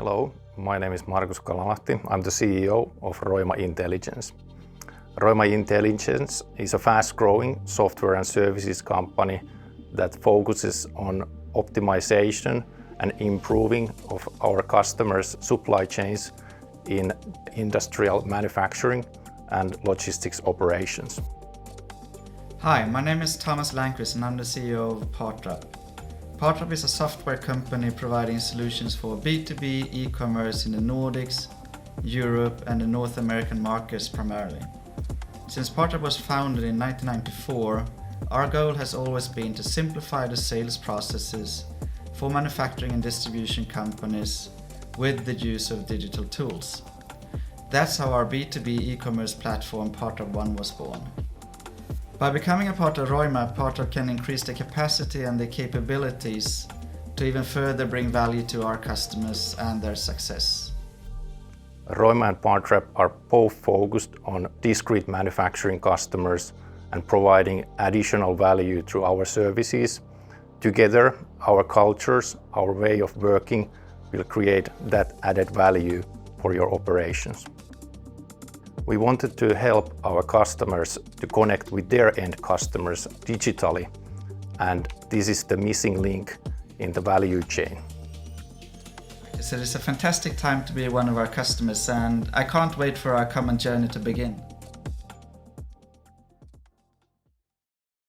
Hello, my name is Markus Kalalahti. I'm the CEO of Roima Intelligence. Roima Intelligence is a fast-growing software and services company that focuses on optimization and improving of our customers' supply chains in industrial manufacturing and logistics operations. Hi, my name is Thomas Lankvist and I'm the CEO of Partrap. Partrap is a software company providing solutions for B2B e-commerce in the Nordics, Europe and the North American markets primarily. Since Partrap was founded in 1994, our goal has always been to simplify the sales processes for manufacturing and distribution companies with the use of digital tools. That's how our B2B e-commerce platform Partrap One was born. By becoming a part of Roima, Partrap can increase the capacity and the capabilities to even further bring value to our customers and their success. Roima and Partrap are both focused on discrete manufacturing customers and providing additional value through our services. Together, our cultures, our way of working will create that added value for your operations. We wanted to help our customers to connect with their end customers digitally, and this is the missing link in the value chain. So it's a fantastic time to be one of our customers, and I can't wait for our common journey to begin.